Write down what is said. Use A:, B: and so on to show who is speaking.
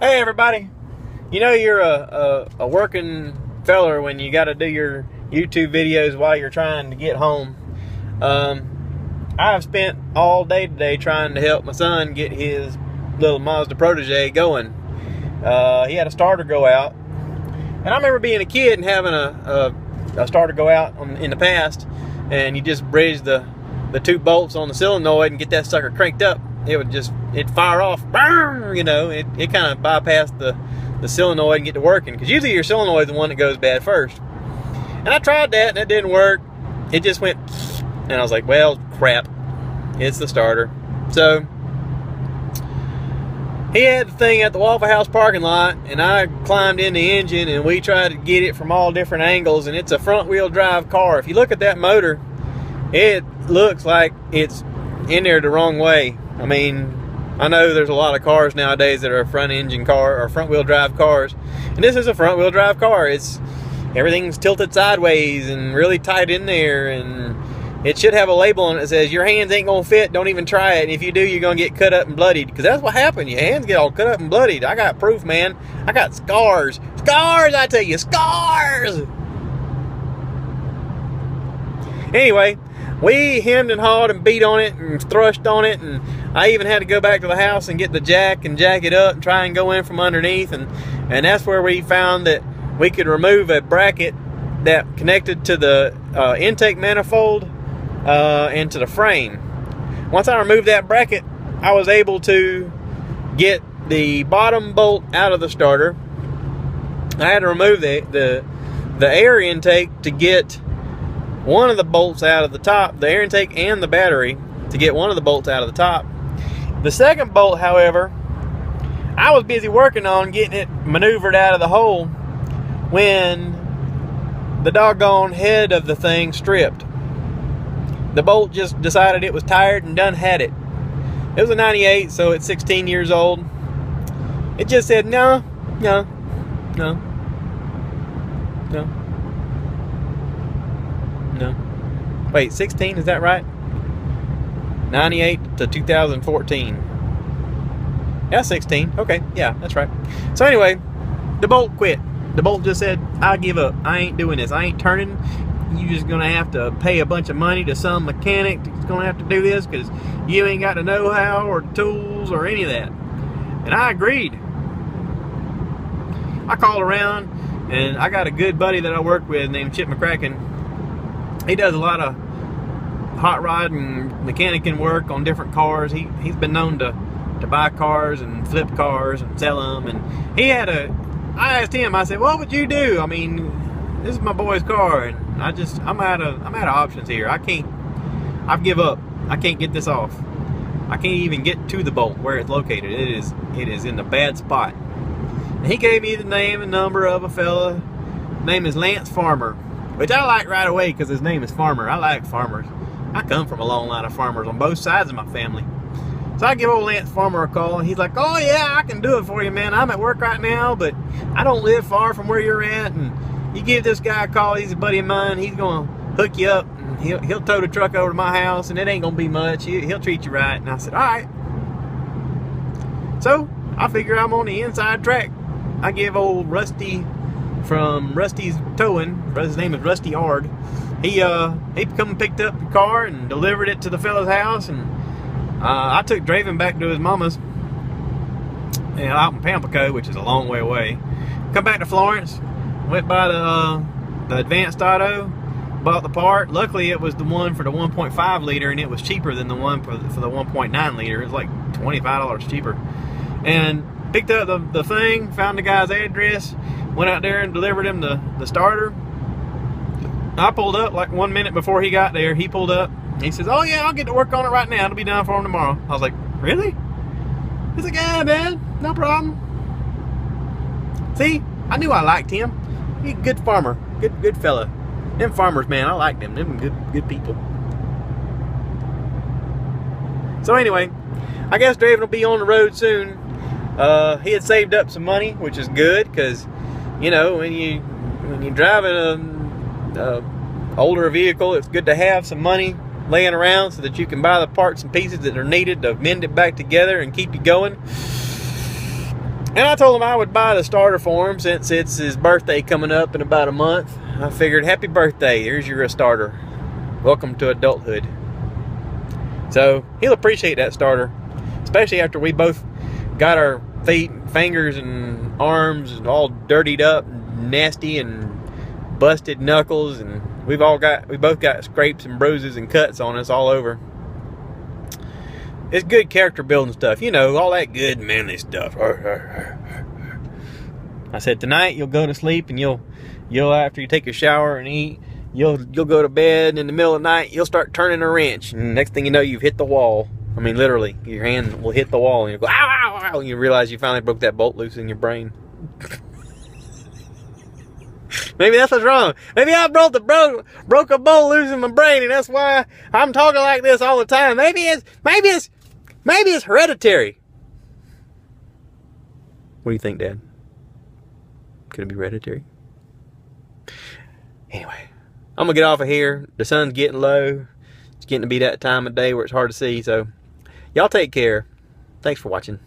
A: Hey everybody, you know you're a working feller when you got to do your YouTube videos while you're trying to get home. I've spent all day today trying to help my son get his little Mazda Protege going. He had a starter go out, and I remember being a kid and having a starter go out in the past, and you just bridge the two bolts on the solenoid and get that sucker cranked up. It'd fire off, you know. It kind of bypassed the solenoid and get to working, because usually your solenoid is the one that goes bad first. And I tried that and it didn't work. It just went, and I was like, well, crap, it's the starter. So he had the thing at the Waffle House parking lot, and I climbed in the engine and we tried to get it from all different angles, and it's a front wheel drive car. If you look at that motor, it looks like it's in there the wrong way. I mean, I know there's a lot of cars nowadays that are front engine car or front wheel drive cars, and this is a front wheel drive car. Everything's tilted sideways and really tight in there, and it should have a label on it that says your hands ain't gonna fit, don't even try it, and if you do, you're gonna get cut up and bloodied, because that's what happened. Your hands get all cut up and bloodied. I got proof, man. I got scars, I tell you, scars. Anyway, we hemmed and hawed and beat on it and thrust on it, and I even had to go back to the house and get the jack and jack it up and try and go in from underneath, and that's where we found that we could remove a bracket that connected to the intake manifold and to the frame. Once I removed that bracket, I was able to get the bottom bolt out of the starter. I had to remove the air intake to get one of the bolts out of the top, the air intake and the battery, to get one of the bolts out of the top. The second bolt, however, I was busy working on getting it maneuvered out of the hole when the doggone head of the thing stripped. The bolt just decided it was tired and done had it. It was a 98, so it's 16 years old. It just said, no. Wait, 16, is that right? 98 to 2014. Yeah, 16. Okay, yeah, that's right. So anyway, the bolt quit. The bolt just said, I give up. I ain't doing this. I ain't turning. You just gonna have to pay a bunch of money to some mechanic that's gonna have to do this, because you ain't got the know-how or tools or any of that. And I agreed. I called around, and I got a good buddy that I work with named Chip McCracken. He does a lot of hot rod and mechanicing work on different cars. He's been known to buy cars and flip cars and sell them. And I asked him, I said, what would you do? I mean, this is my boy's car, and I'm out of options here. I've give up. I can't get this off. I can't even get to the bolt where it's located. It is in a bad spot. And he gave me the name and number of a fella. His name is Lance Farmer, which I like right away because his name is Farmer. I like farmers. I come from a long line of farmers on both sides of my family. So I give old Lance Farmer a call, and he's like, oh yeah, I can do it for you, man. I'm at work right now, but I don't live far from where you're at, and you give this guy a call. He's a buddy of mine. He's gonna hook you up, and he'll tow the truck over to my house, and it ain't gonna be much. He'll treat you right. And I said, all right. So I figure I'm on the inside track. I give old Rusty from Rusty's Towing, his name is Rusty Hard. He come and picked up the car and delivered it to the fella's house, and I took Draven back to his mama's, out in Pamplico, which is a long way away. Come back to Florence, went by the Advanced Auto, bought the part. Luckily, it was the one for the 1.5 liter, and it was cheaper than the one for the 1.9 liter. It was like $25 cheaper. And picked up the thing, found the guy's address, went out there and delivered him the starter. I pulled up like 1 minute before he got there. He pulled up. He says, oh yeah, I'll get to work on it right now. It'll be done for him tomorrow. I was like, really? He's like, yeah, man, no problem. See, I knew I liked him. He's a good farmer, good fella. Them farmers, man, I like them. Them good people. So anyway, I guess Draven will be on the road soon. He had saved up some money, which is good, because you know, when you're driving a older vehicle, it's good to have some money laying around so that you can buy the parts and pieces that are needed to mend it back together and keep you going. And I told him I would buy the starter for him since it's his birthday coming up in about a month. I figured, happy birthday, here's your starter. Welcome to adulthood. So he'll appreciate that starter, especially after we both got our feet, fingers, and arms all dirtied up, and nasty, and busted knuckles, and we both got scrapes and bruises and cuts on us all over. It's good character building stuff, you know, all that good manly stuff. I said, tonight you'll go to sleep, and you'll after you take a shower and eat, you'll go to bed, and in the middle of the night you'll start turning a wrench, and next thing you know, you've hit the wall. I mean, literally, your hand will hit the wall, and you'll go, ow, ow, ow, and you realize you finally broke that bolt loose in your brain. Maybe that's what's wrong. Maybe I broke a bolt loose in my brain, and that's why I'm talking like this all the time. Maybe it's hereditary. What do you think, Dad? Could it be hereditary? Anyway, I'm gonna get off of here. The sun's getting low. It's getting to be that time of day where it's hard to see. So, y'all take care. Thanks for watching.